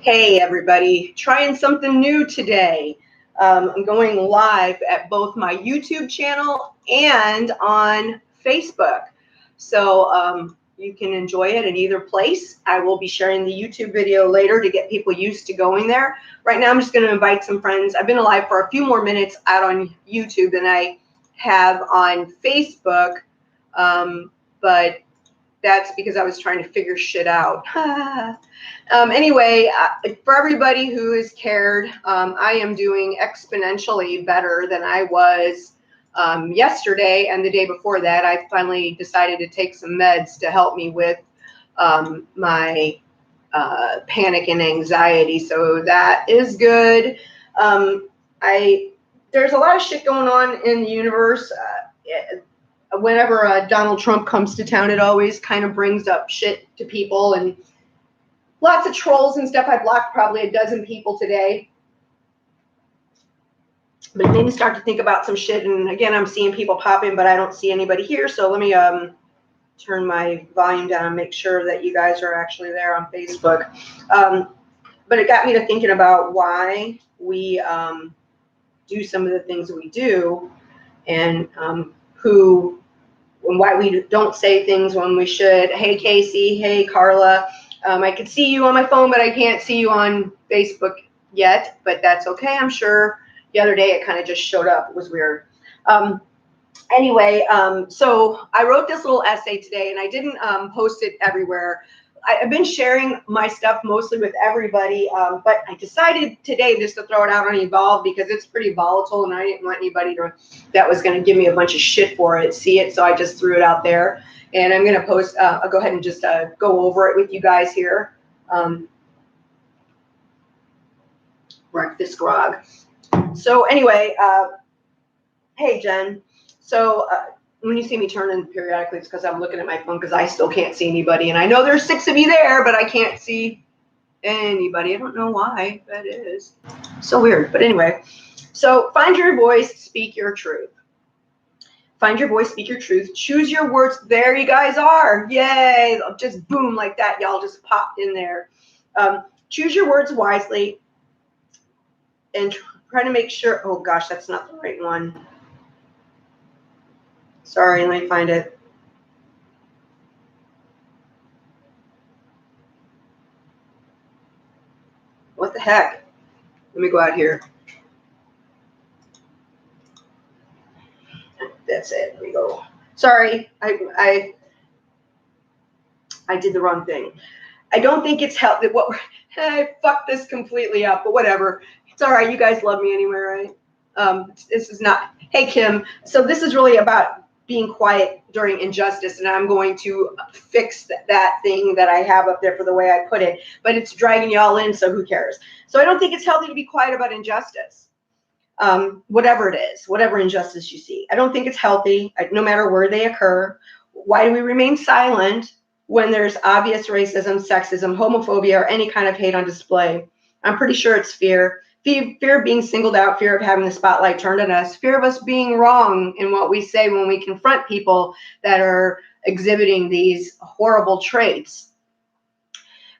Hey everybody, trying something new today. I'm going live at both my YouTube channel and on Facebook. So you can enjoy it in either place. I will be sharing the YouTube video later to get people used to going there. Right now I'm just going to invite some friends. I've been live for a few more minutes out on YouTube than I have on Facebook, but that's because I was trying to figure shit out. Anyway, for everybody who has cared, I am doing exponentially better than I was yesterday and the day before that. I finally decided to take some meds to help me with my panic and anxiety, so that is good. There's a lot of shit going on in the universe. Whenever Donald Trump comes to town, it always kind of brings up shit to people and lots of trolls and stuff. I blocked probably a dozen people today. But it made me start to think about some shit. And again, I'm seeing people pop in, but I don't see anybody here. So let me turn my volume down and make sure that you guys are actually there on Facebook. But it got me to thinking about why we do some of the things that we do, and why we don't say things when we should. Hey, Casey. Hey, Carla. I can see you on my phone, but I can't see you on Facebook yet, but that's okay. I'm sure the other day it kind of just showed up. It was weird. Anyway, so I wrote this little essay today, and I didn't post it everywhere. I've been sharing my stuff mostly with everybody, but I decided today just to throw it out on Evolve because it's pretty volatile, and I didn't want anybody that was going to give me a bunch of shit for it see it, so I just threw it out there. And I'm going to post, I'll go ahead and just go over it with you guys here. Breakfast grog. So anyway, hey, Jen. So when you see me turning periodically, it's because I'm looking at my phone because I still can't see anybody. And I know there's 6 of you there, but I can't see anybody. I don't know why that is. So weird. But anyway, so find your voice, speak your truth. Find your voice, speak your truth, choose your words. There you guys are. Yay. Just boom, like that. Y'all just popped in there. Choose your words wisely and try to make sure. Oh, gosh, that's not the right one. Sorry, let me find it. What the heck? Let me go out here. That's it. There we go. Sorry, I did the wrong thing. I don't think it's healthy. I fucked this completely up, but whatever. It's all right. You guys love me anyway, right? This is not. Hey, Kim. So this is really about being quiet during injustice, and I'm going to fix that thing that I have up there for the way I put it. But it's dragging y'all in, so who cares? So I don't think it's healthy to be quiet about injustice. Whatever it is, whatever injustice you see. I don't think it's healthy, no matter where they occur. Why do we remain silent when there's obvious racism, sexism, homophobia, or any kind of hate on display? I'm pretty sure it's fear. Fear of being singled out, fear of having the spotlight turned on us, fear of us being wrong in what we say when we confront people that are exhibiting these horrible traits.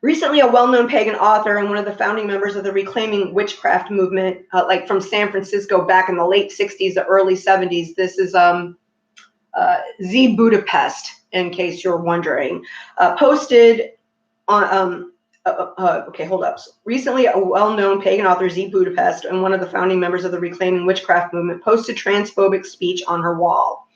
Recently, a well-known pagan author and one of the founding members of the Reclaiming Witchcraft movement, like from San Francisco back in the late 60s, the early 70s, this is Z Budapest, in case you're wondering, posted on, okay, hold up. Recently, a well-known pagan author, Z Budapest, and one of the founding members of the Reclaiming Witchcraft movement, posted transphobic speech on her wall.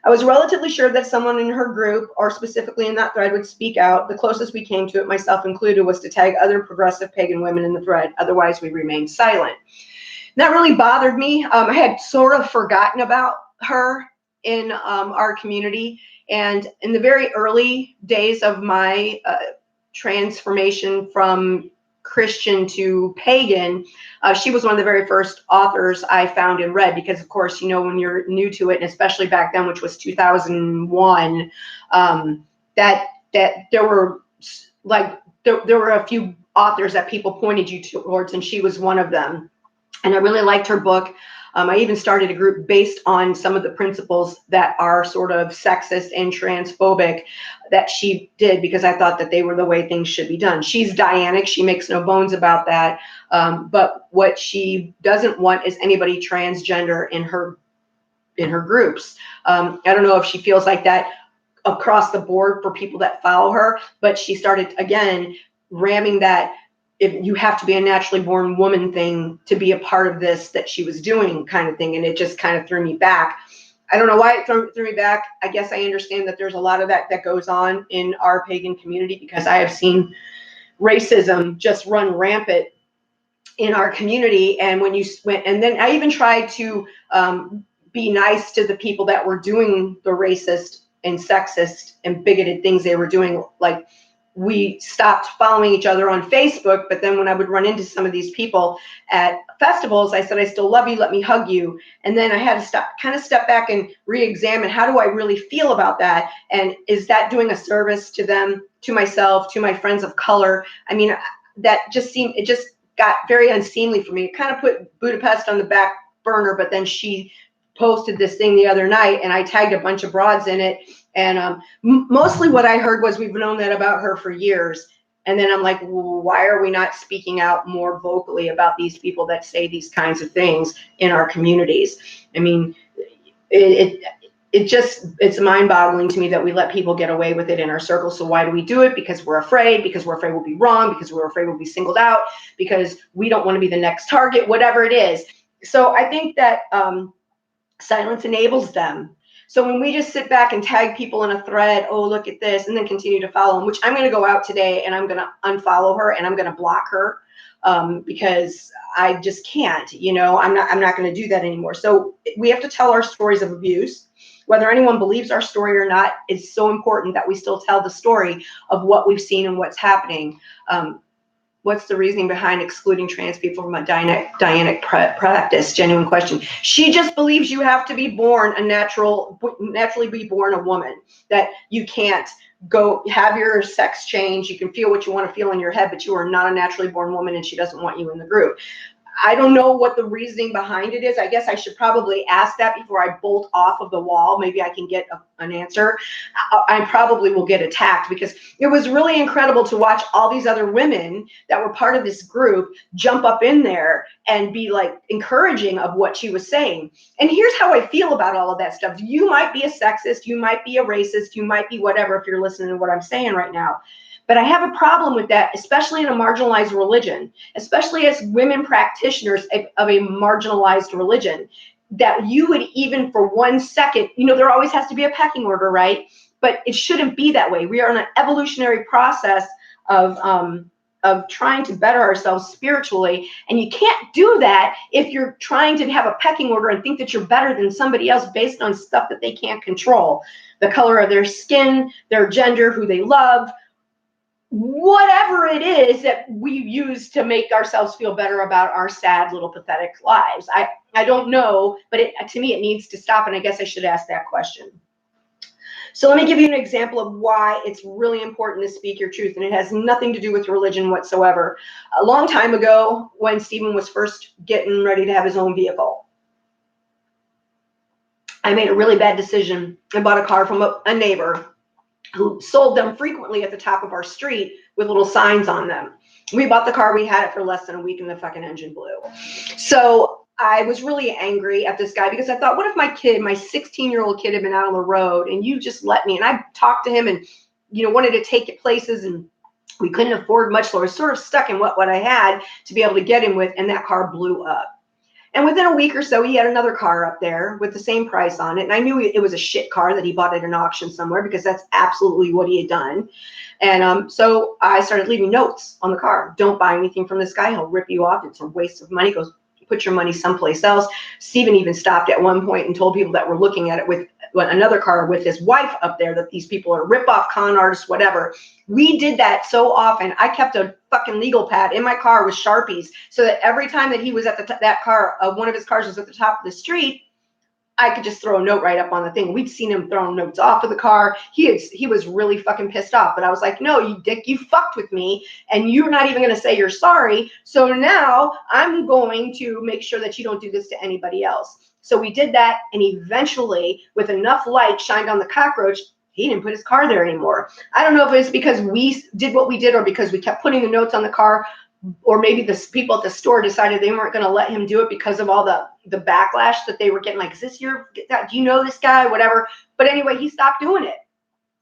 I was relatively sure that someone in her group, or specifically in that thread, would speak out. The closest we came to it, myself included, was to tag other progressive pagan women in the thread. Otherwise, we remained silent. And that really bothered me. I had sort of forgotten about her in our community. And in the very early days of my transformation from Christian to pagan, she was one of the very first authors I found and read, because of course, you know, when you're new to it, and especially back then, which was 2001, that there were a few authors that people pointed you towards, and she was one of them. And I really liked her book. I even started a group based on some of the principles that are sort of sexist and transphobic that she did, because I thought that they were the way things should be done. She's Dianic. She makes no bones about that. But what she doesn't want is anybody transgender in her groups. I don't know if she feels like that across the board for people that follow her, but she started again ramming that if you have to be a naturally born woman thing to be a part of this that she was doing kind of thing. And it just kind of threw me back. I don't know why it threw me back. I guess I understand that there's a lot of that goes on in our pagan community, because I have seen racism just run rampant in our community. And when you went, and then I even tried to be nice to the people that were doing the racist and sexist and bigoted things they were doing. Like, we stopped following each other on Facebook, but then when I would run into some of these people at festivals, I said, I still love you, let me hug you. And then I had to step back and re-examine, how do I really feel about that? And is that doing a service to them, to myself, to my friends of color? I mean, that just seemed, it just got very unseemly for me. It kind of put Budapest on the back burner, but then she posted this thing the other night and I tagged a bunch of broads in it. And mostly what I heard was, we've known that about her for years. And then I'm like, well, why are we not speaking out more vocally about these people that say these kinds of things in our communities? I mean, it's mind-boggling to me that we let people get away with it in our circles. So why do we do it? Because we're afraid we'll be wrong, because we're afraid we'll be singled out, because we don't want to be the next target, whatever it is. So I think that silence enables them. So when we just sit back and tag people in a thread, oh, look at this, and then continue to follow them, which I'm going to go out today and I'm going to unfollow her and I'm going to block her, because I just can't, I'm not going to do that anymore. So we have to tell our stories of abuse. Whether anyone believes our story or not, it's so important that we still tell the story of what we've seen and what's happening. What's the reasoning behind excluding trans people from a Dianic practice? Genuine question. She just believes you have to be born naturally be born a woman, that you can't go have your sex change. You can feel what you want to feel in your head, but you are not a naturally born woman, and she doesn't want you in the group. I don't know what the reasoning behind it is. I guess I should probably ask that before I bolt off of the wall. Maybe I can get an answer. I probably will get attacked, because it was really incredible to watch all these other women that were part of this group jump up in there and be like encouraging of what she was saying. And here's how I feel about all of that stuff. You might be a sexist, you might be a racist, you might be whatever if you're listening to what I'm saying right now. But I have a problem with that, especially in a marginalized religion, especially as women practitioners of a marginalized religion, that you would even for 1 second, there always has to be a pecking order, right? But it shouldn't be that way. We are in an evolutionary process of trying to better ourselves spiritually. And you can't do that if you're trying to have a pecking order and think that you're better than somebody else based on stuff that they can't control. The color of their skin, their gender, who they love, whatever it is that we use to make ourselves feel better about our sad little pathetic lives. I don't know, but to me it needs to stop, and I guess I should ask that question. So let me give you an example of why it's really important to speak your truth, and it has nothing to do with religion whatsoever. A long time ago, when Stephen was first getting ready to have his own vehicle, I made a really bad decision. I bought a car from a neighbor who sold them frequently at the top of our street with little signs on them. We bought the car, we had it for less than a week, and the fucking engine blew. So I was really angry at this guy, because I thought, what if my 16-year-old kid had been out on the road and you just let me? And I talked to him and, wanted to take it places, and we couldn't afford much, so I was sort of stuck in what I had to be able to get him with, and that car blew up. And within a week or so, he had another car up there with the same price on it. And I knew it was a shit car that he bought at an auction somewhere, because that's absolutely what he had done. And so I started leaving notes on the car. Don't buy anything from this guy. He'll rip you off. It's a waste of money. He goes, put your money someplace else. Stephen even stopped at one point and told people that were looking at it with another car with his wife up there that these people are rip-off con artists, whatever. We did that so often. I kept a fucking legal pad in my car with Sharpies, so that every time that he was at that car, one of his cars was at the top of the street, I could just throw a note right up on the thing. We'd seen him throwing notes off of the car. He was really fucking pissed off. But I was like, no, you dick, you fucked with me, and you're not even going to say you're sorry. So now I'm going to make sure that you don't do this to anybody else. So we did that, and eventually, with enough light shined on the cockroach, he didn't put his car there anymore. I don't know if it's because we did what we did or because we kept putting the notes on the car, or maybe the people at the store decided they weren't going to let him do it because of all the backlash that they were getting. Like, is this your, do you know this guy, whatever. But anyway, he stopped doing it.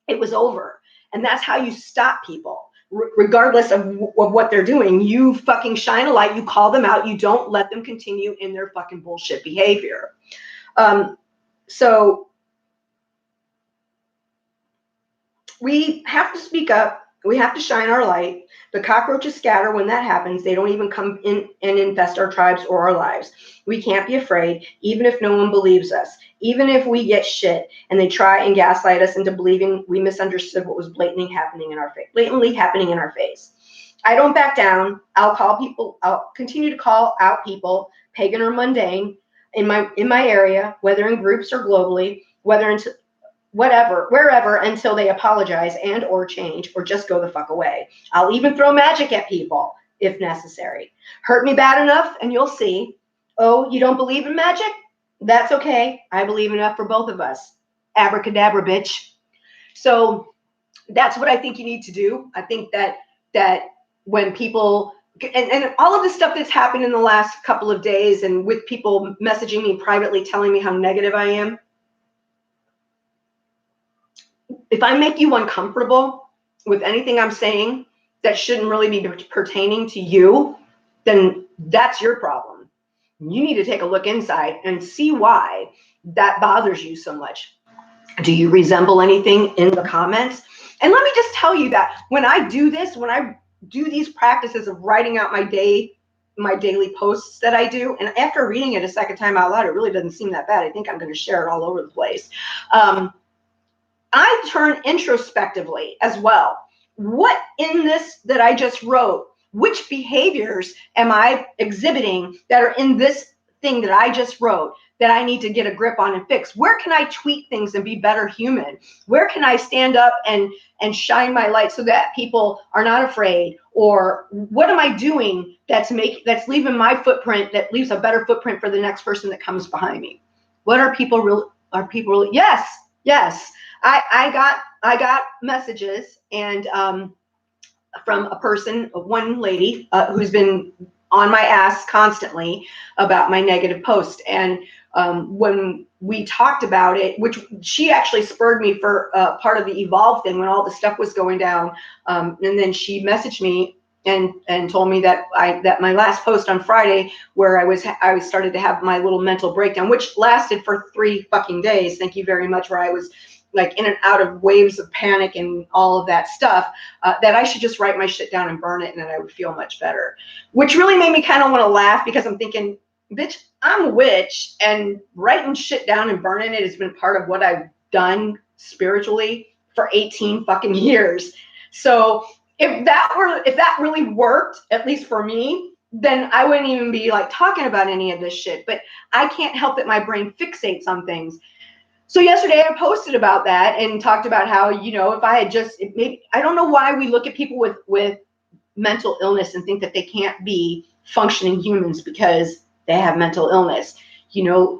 It was over. And that's how you stop people, regardless of what they're doing. You fucking shine a light, you call them out, you don't let them continue in their fucking bullshit behavior. So we have to speak up. We have to shine our light. The cockroaches scatter when that happens. They don't even come in and infest our tribes or our lives. We can't be afraid, even if no one believes us, even if we get shit and they try and gaslight us into believing we misunderstood what was blatantly happening in our face. I don't back down. I'll continue to call out people, pagan or mundane, in my area, whether in groups or globally, wherever, until they apologize and or change or just go the fuck away. I'll even throw magic at people if necessary. Hurt me bad enough and you'll see. Oh, you don't believe in magic? That's okay. I believe enough for both of us. Abracadabra, bitch. So that's what I think you need to do. I think that when people, and all of the stuff that's happened in the last couple of days, and with people messaging me privately telling me how negative I am, if I make you uncomfortable with anything I'm saying that shouldn't really be pertaining to you, then that's your problem. You need to take a look inside and see why that bothers you so much. Do you resemble anything in the comments? And let me just tell you that when I do this, when I do these practices of writing out my daily posts that I do, and after reading it a second time out loud, it really doesn't seem that bad. I think I'm going to share it all over the place. I turn introspectively as well. What in this that I just wrote, which behaviors am I exhibiting that are in this thing that I just wrote that I need to get a grip on and fix? Where can I tweak things and be better human? Where can I stand up and shine my light so that people are not afraid? Or what am I doing that's leaving my footprint, that leaves a better footprint for the next person that comes behind me? What are people really? Yes. I got messages and from a person, one lady who's been on my ass constantly about my negative post. And when we talked about it, which she actually spurred me for part of the Evolve thing when all the stuff was going down. And then she messaged me and told me that my last post on Friday, where I started to have my little mental breakdown, which lasted for 3 fucking days. Thank you very much. Where I was like in and out of waves of panic and all of that stuff, that I should just write my shit down and burn it, and then I would feel much better. Which really made me kind of want to laugh, because I'm thinking, bitch, I'm a witch, and writing shit down and burning it has been part of what I've done spiritually for 18 fucking years. So if that really worked, at least for me, then I wouldn't even be like talking about any of this shit. But I can't help that my brain fixates on things. So yesterday I posted about that and talked about how, if I had maybe, I don't know why we look at people with mental illness and think that they can't be functioning humans because they have mental illness.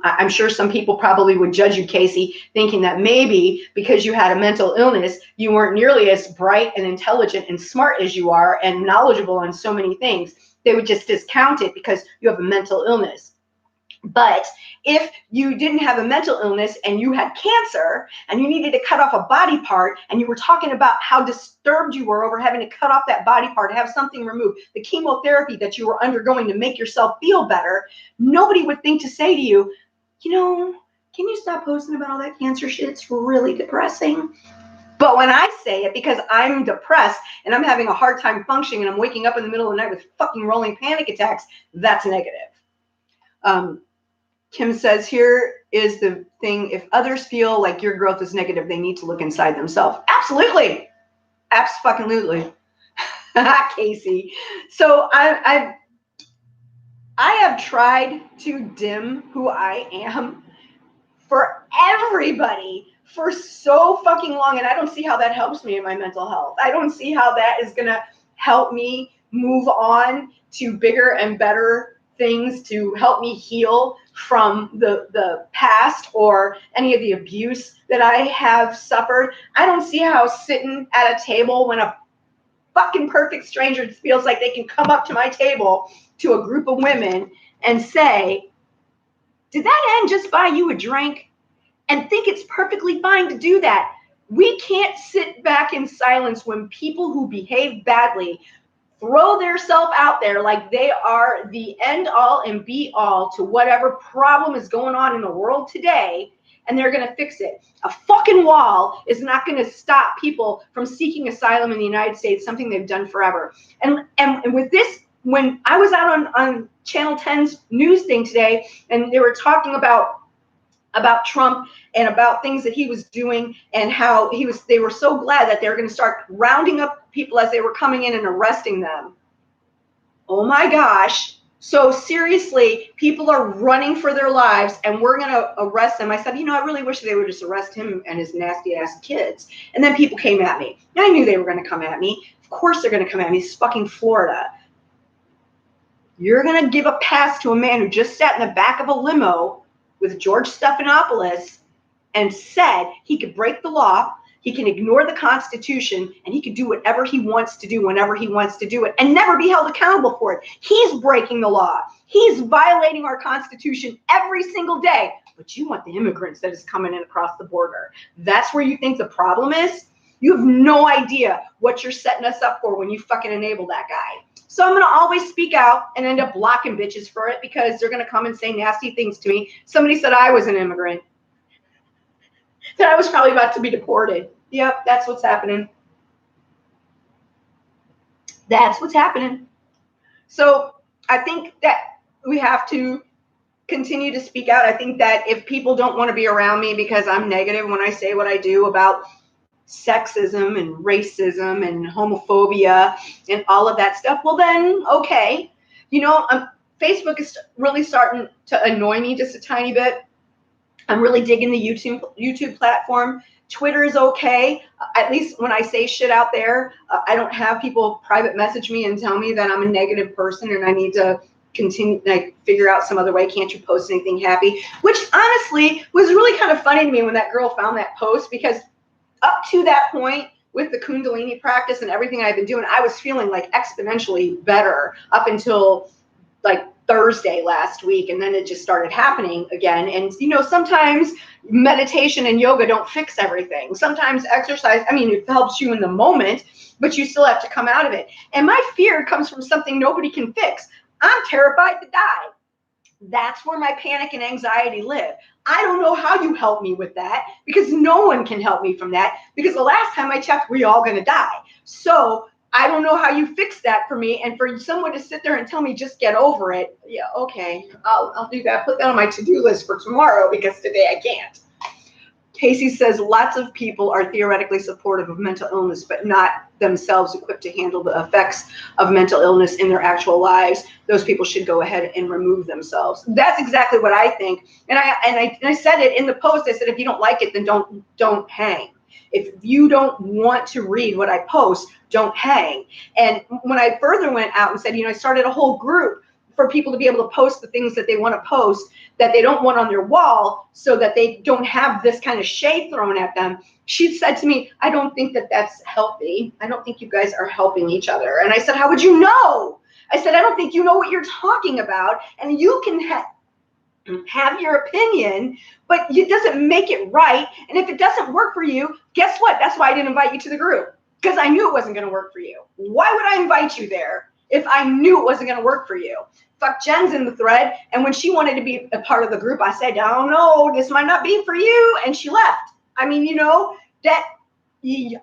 I'm sure some people probably would judge you, Casey, thinking that maybe because you had a mental illness, you weren't nearly as bright and intelligent and smart as you are and knowledgeable on so many things. They would just discount it because you have a mental illness. But if you didn't have a mental illness and you had cancer and you needed to cut off a body part, and you were talking about how disturbed you were over having to cut off that body part, have something removed, the chemotherapy that you were undergoing to make yourself feel better, nobody would think to say to you, can you stop posting about all that cancer shit? It's really depressing. But when I say it because I'm depressed and I'm having a hard time functioning and I'm waking up in the middle of the night with fucking rolling panic attacks, that's negative. Kim says, here is the thing. If others feel like your growth is negative, they need to look inside themselves. Absolutely. Abs-fucking-lutely. Casey. So I have tried to dim who I am for everybody for so fucking long. And I don't see how that helps me in my mental health. I don't see how that is going to help me move on to bigger and better things, to help me heal from the past or any of the abuse that I have suffered. I don't see how sitting at a table when a fucking perfect stranger feels like they can come up to my table to a group of women and say, did that end just buy you a drink? And think it's perfectly fine to do that. We can't sit back in silence when people who behave badly throw themselves out there like they are the end all and be all to whatever problem is going on in the world today, and they're going to fix it. A fucking wall is not going to stop people from seeking asylum in the United States, something they've done forever. And with this, when I was out on Channel 10's news thing today, and they were talking about Trump and about things that he was doing and how they were so glad that they were going to start rounding up people as they were coming in and arresting them. Oh my gosh. So seriously, people are running for their lives and we're going to arrest them. I said, I really wish they would just arrest him and his nasty ass kids. And then people came at me. I knew they were going to come at me. Of course they're going to come at me. It's fucking Florida. You're going to give a pass to a man who just sat in the back of a limo with George Stephanopoulos and said he could break the law, he can ignore the Constitution, and he can do whatever he wants to do whenever he wants to do it and never be held accountable for it. He's breaking the law. He's violating our Constitution every single day. But you want the immigrants that is coming in across the border. That's where you think the problem is? You have no idea what you're setting us up for when you fucking enable that guy. So I'm going to always speak out and end up blocking bitches for it because they're going to come and say nasty things to me. Somebody said I was an immigrant, that I was probably about to be deported. Yep, that's what's happening. That's what's happening. So I think that we have to continue to speak out. I think that if people don't want to be around me because I'm negative when I say what I do about sexism and racism and homophobia and all of that stuff, well then, okay. Facebook is really starting to annoy me just a tiny bit. I'm really digging the YouTube platform. Twitter is okay. At least when I say shit out there, I don't have people private message me and tell me that I'm a negative person and I need to continue, figure out some other way. Can't you post anything happy? Which honestly was really kind of funny to me when that girl found that post, because up to that point with the Kundalini practice and everything I've been doing, I was feeling like exponentially better up until Thursday last week, and then it just started happening again. And sometimes meditation and yoga don't fix everything. Sometimes exercise, it helps you in the moment, but you still have to come out of it. And my fear comes from something nobody can fix. I'm terrified to die. That's where my panic and anxiety live. I don't know how you help me with that, because no one can help me from that, because the last time I checked, we're all going to die. So I don't know how you fix that for me. And for someone to sit there and tell me just get over it. Yeah, okay, I'll do that. Put that on my to-do list for tomorrow, because today I can't. Casey says lots of people are theoretically supportive of mental illness, but not themselves equipped to handle the effects of mental illness in their actual lives. Those people should go ahead and remove themselves. That's exactly what I think. And I said it in the post. I said, if you don't like it, then don't hang. If you don't want to read what I post, don't hang. And when I further went out and said, I started a whole group for people to be able to post the things that they want to post that they don't want on their wall, so that they don't have this kind of shade thrown at them. She said to me, I don't think that that's healthy. I don't think you guys are helping each other. And I said, how would you know? I said, I don't think you know what you're talking about. And you can have your opinion, but it doesn't make it right. And if it doesn't work for you, guess what? That's why I didn't invite you to the group, because I knew it wasn't going to work for you. Why would I invite you there if I knew it wasn't going to work for you? Fuck, Jen's in the thread, and when she wanted to be a part of the group, I said, I don't know, this might not be for you, and she left. That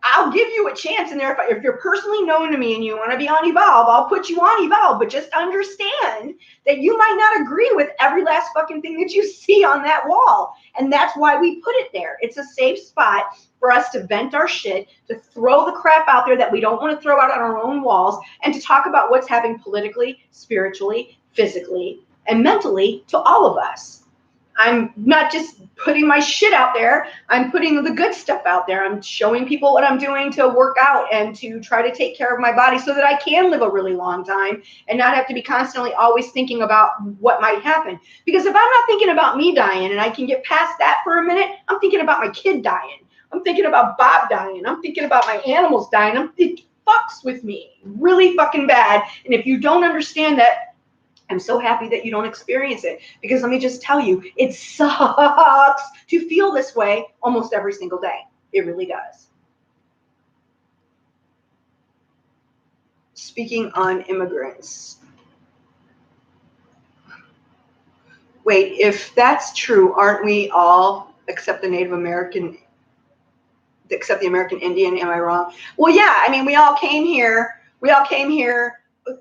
I'll give you a chance in there. If you're personally known to me and you want to be on Evolve, I'll put you on Evolve, but just understand that you might not agree with every last fucking thing that you see on that wall, and that's why we put it there. It's a safe spot for us to vent our shit, to throw the crap out there that we don't want to throw out on our own walls, and to talk about what's happening politically, spiritually, physically, and mentally to all of us. I'm not just putting my shit out there. I'm putting the good stuff out there. I'm showing people what I'm doing to work out and to try to take care of my body so that I can live a really long time and not have to be constantly always thinking about what might happen. Because if I'm not thinking about me dying and I can get past that for a minute, I'm thinking about my kid dying. I'm thinking about Bob dying. I'm thinking about my animals dying. It fucks with me really fucking bad. And if you don't understand that, I'm so happy that you don't experience it, because let me just tell you, it sucks to feel this way almost every single day. It really does. Speaking on immigrants. Wait, if that's true, aren't we all, except the Native American, except the American Indian? Am I wrong? Well, yeah, I mean, we all came here,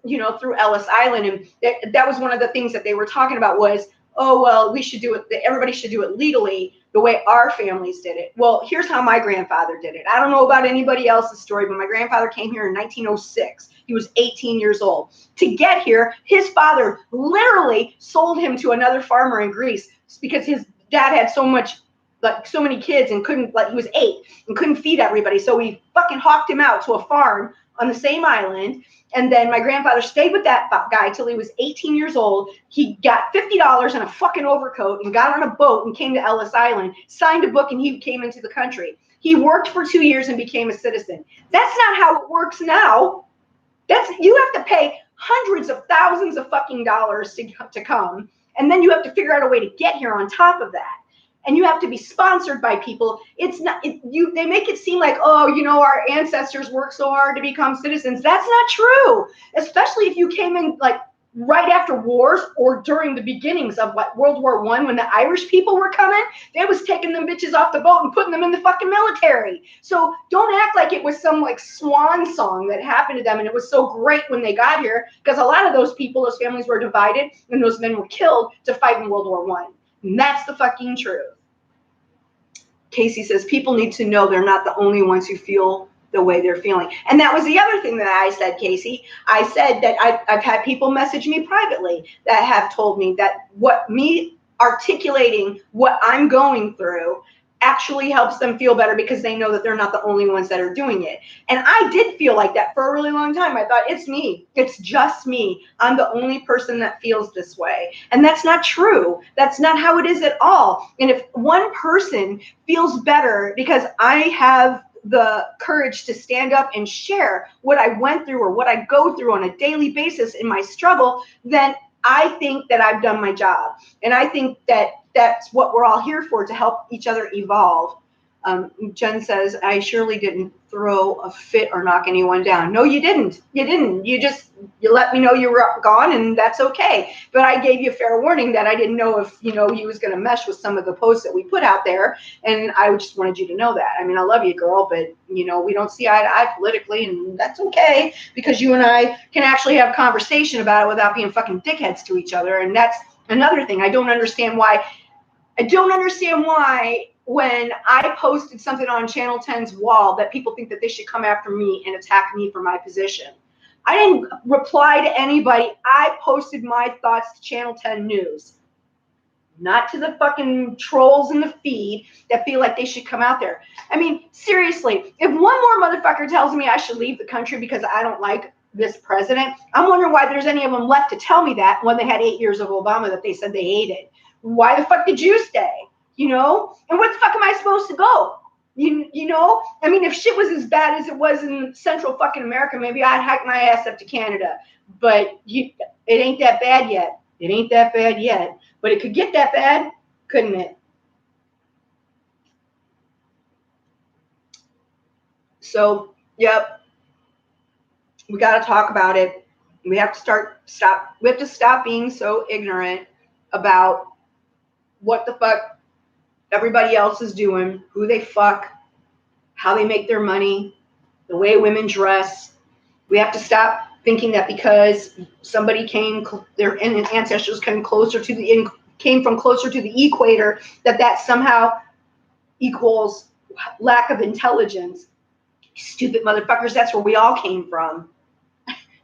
you know, through Ellis Island, and that was one of the things that they were talking about was, oh, well, we should do it, everybody should do it legally the way our families did it. Well, here's how my grandfather did it. I don't know about anybody else's story, but my grandfather came here in 1906. He was 18 years old. To get here, his father literally sold him to another farmer in Greece because his dad had so many kids and couldn't, like, he was 8 and couldn't feed everybody. So he fucking hawked him out to a farm on the same island. And then my grandfather stayed with that guy till he was 18 years old. He got $50 and a fucking overcoat and got on a boat and came to Ellis Island, signed a book, and he came into the country. He worked for 2 years and became a citizen. That's not how it works now. You have to pay hundreds of thousands of fucking dollars to come. And then you have to figure out a way to get here on top of that. And you have to be sponsored by people. It's not, they make it seem like, oh, you know, our ancestors worked so hard to become citizens. That's not true. Especially if you came in like right after wars or during the beginnings of what, World War I, when the Irish people were coming, they was taking them bitches off the boat and putting them in the fucking military. So don't act like it was some like swan song that happened to them and it was so great when they got here, because a lot of those people, those families were divided and those men were killed to fight in World War I. And that's the fucking truth. Casey says, people need to know they're not the only ones who feel the way they're feeling. And that was the other thing that I said, Casey. I said that I've had people message me privately that have told me that me articulating what I'm going through actually helps them feel better because they know that they're not the only ones that are doing it. And I did feel like that for a really long time. I thought, it's me. It's just me. I'm the only person that feels this way. And that's not true. That's not how it is at all. And if one person feels better because I have the courage to stand up and share what I went through or what I go through on a daily basis in my struggle, then I think that I've done my job. And I think that that's what we're all here for, to help each other evolve. Jen says, I surely didn't throw a fit or knock anyone down. No, you didn't. You didn't. You let me know you were gone, and that's okay. But I gave you a fair warning that I didn't know if, you was going to mesh with some of the posts that we put out there. And I just wanted you to know that. I mean, I love you, girl, but, we don't see eye to eye politically, and that's okay, because you and I can actually have a conversation about it without being fucking dickheads to each other. And that's another thing. I don't understand why when I posted something on Channel 10's wall that people think that they should come after me and attack me for my position. I didn't reply to anybody. I posted my thoughts to Channel 10 News, not to the fucking trolls in the feed that feel like they should come out there. I mean, seriously, if one more motherfucker tells me I should leave the country because I don't like this president, I'm wondering why there's any of them left to tell me that when they had 8 years of Obama that they said they hated. Why the fuck did you stay? And where the fuck am I supposed to go? I mean, if shit was as bad as it was in central fucking America, maybe I'd hike my ass up to Canada. But it ain't that bad yet. It ain't that bad yet. But it could get that bad, couldn't it? So, yep. We got to talk about it. We have to stop being so ignorant about what the fuck everybody else is doing, who they fuck, how they make their money, the way women dress. We have to stop thinking that because somebody their ancestors came from closer to the equator, that somehow equals lack of intelligence. Stupid motherfuckers, that's where we all came from.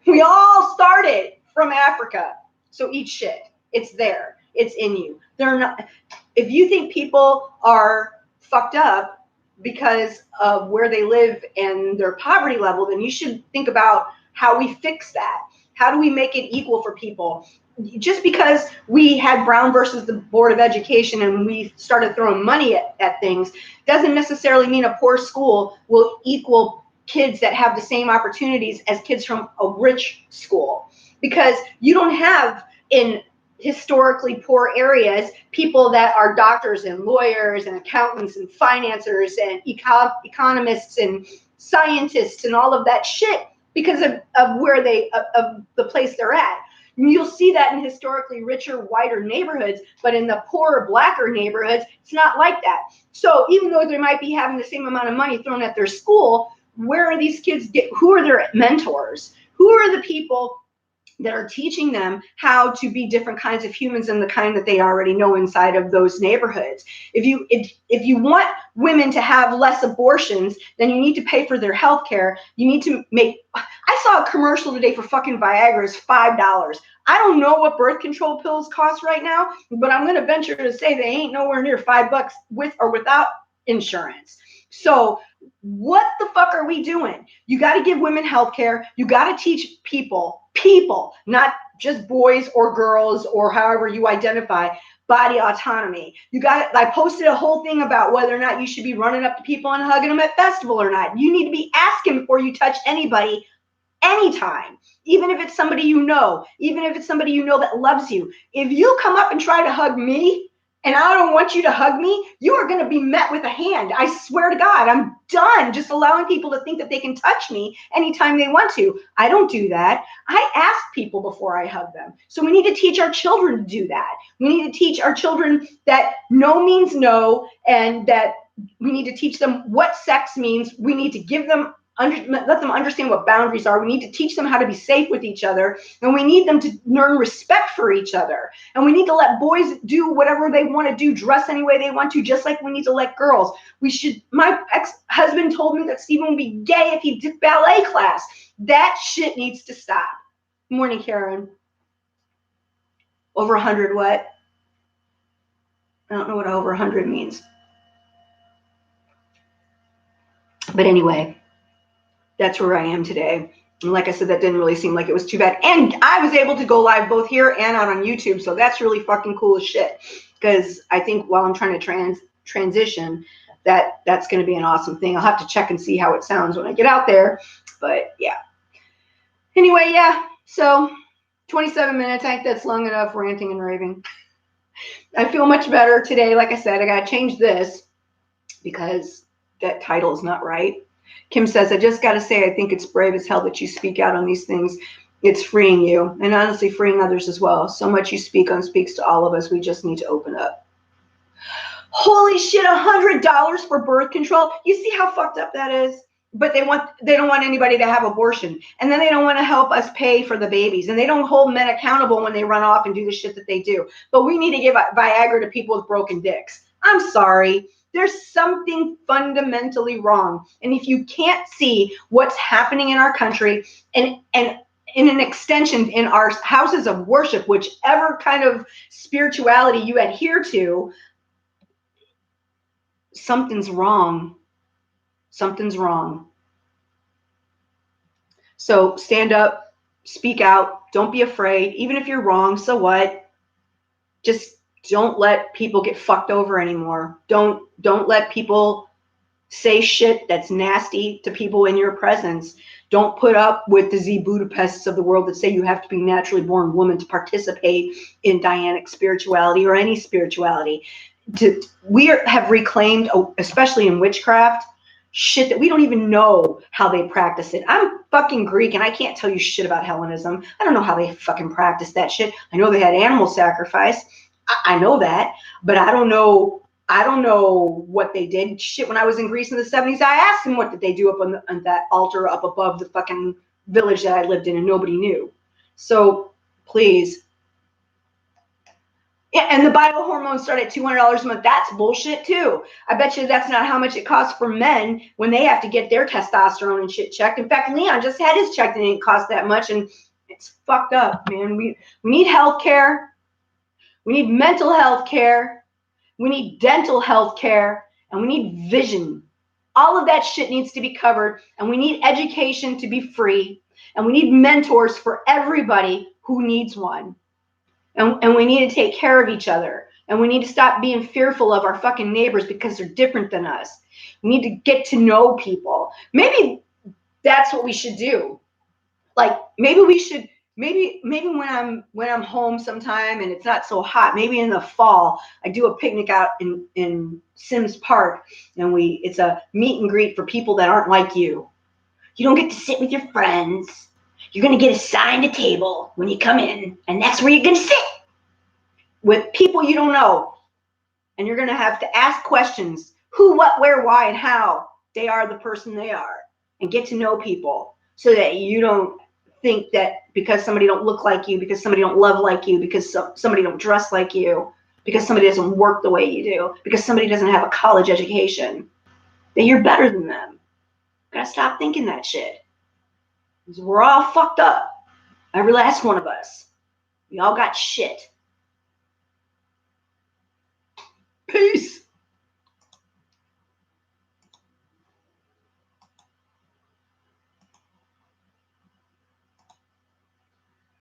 We all started from Africa. So eat shit. It's there. It's in you. They're not. If you think people are fucked up because of where they live and their poverty level, then you should think about how we fix that. How do we make it equal for people? Just because we had Brown versus the Board of Education and we started throwing money at things doesn't necessarily mean a poor school will equal kids that have the same opportunities as kids from a rich school. Because you don't have in historically poor areas people that are doctors and lawyers and accountants and financiers and economists and scientists and all of that shit because of where of the place they're at. You'll see that in historically richer, whiter neighborhoods, but in the poorer, blacker neighborhoods, it's not like that. So even though they might be having the same amount of money thrown at their school, where are these kids who are their mentors? Who are the people that are teaching them how to be different kinds of humans than the kind that they already know inside of those neighborhoods? If you want women to have less abortions, then you need to pay for their health care. You need to I saw a commercial today for fucking Viagra. It's $5. I don't know what birth control pills cost right now, but I'm going to venture to say they ain't nowhere near $5 with or without insurance. So what the fuck are we doing? You got to give women health care. You got to teach people, not just boys or girls or however you identify, body autonomy. I posted a whole thing about whether or not you should be running up to people and hugging them at festival or not. You need to be asking before you touch anybody anytime, even if it's somebody you know, even if it's somebody you know that loves you. If you come up and try to hug me and I don't want you to hug me, you are going to be met with a hand. I swear to God, I'm done just allowing people to think that they can touch me anytime they want to. I don't do that. I ask people before I hug them. So we need to teach our children to do that. We need to teach our children that no means no, and that we need to teach them what sex means. We need to give them let them understand what boundaries are. We need to teach them how to be safe with each other, and we need them to learn respect for each other. And we need to let boys do whatever they want to do, dress any way they want to, just like we need to let girls. My ex-husband told me that Stephen would be gay if he did ballet class. That shit needs to stop. Morning, Karen. Over 100 what? I don't know what over 100 means. But anyway, that's where I am today. And like I said, that didn't really seem like it was too bad. And I was able to go live both here and out on YouTube. So that's really fucking cool as shit. Because I think while I'm trying to transition, that's going to be an awesome thing. I'll have to check and see how it sounds when I get out there. But yeah. Anyway, yeah. So 27 minutes. I think that's long enough ranting and raving. I feel much better today. Like I said, I got to change this because that title is not right. Kim says, I just got to say, I think it's brave as hell that you speak out on these things. It's freeing you and honestly freeing others as well. So much you speak on speaks to all of us. We just need to open up. Holy shit, $100 for birth control. You see how fucked up that is? But they don't want anybody to have abortion. And then they don't want to help us pay for the babies. And they don't hold men accountable when they run off and do the shit that they do. But we need to give Viagra to people with broken dicks. I'm sorry. There's something fundamentally wrong. And if you can't see what's happening in our country and in an extension in our houses of worship, whichever kind of spirituality you adhere to, something's wrong. Something's wrong. So stand up, speak out, don't be afraid. Even if you're wrong, so what? Just don't let people get fucked over anymore. Don't let people say shit that's nasty to people in your presence. Don't put up with the Z Budapests of the world that say you have to be a naturally born woman to participate in Dianic spirituality or any spirituality. We have reclaimed, especially in witchcraft, shit that we don't even know how they practice it. I'm fucking Greek and I can't tell you shit about Hellenism. I don't know how they fucking practice that shit. I know they had animal sacrifice. I know that, but I don't know what they did. Shit, when I was in Greece in the 70s, I asked them what did they do up on that altar up above the fucking village that I lived in, and nobody knew. So please. Yeah, and the biohormones start at $200 a month. That's bullshit too. I bet you that's not how much it costs for men when they have to get their testosterone and shit checked. In fact, Leon just had his checked and it didn't cost that much, and it's fucked up, man. We need health care. We need mental health care. We need dental health care. And we need vision. All of that shit needs to be covered. And we need education to be free. And we need mentors for everybody who needs one. And we need to take care of each other. And we need to stop being fearful of our fucking neighbors because they're different than us. We need to get to know people. Maybe that's what we should do. Like maybe we should, maybe when I'm home sometime and it's not so hot, maybe in the fall, I do a picnic out in Sims Park, and it's a meet and greet for people that aren't like you. You don't get to sit with your friends. You're going to get assigned a table when you come in, and that's where you're going to sit with people you don't know. And you're going to have to ask questions: who, what, where, why, and how they are the person they are, and get to know people so that you don't think that because somebody don't look like you, because somebody don't love like you, because somebody don't dress like you, because somebody doesn't work the way you do, because somebody doesn't have a college education, that you're better than them. You gotta stop thinking that shit. Because we're all fucked up. Every last one of us. We all got shit. Peace.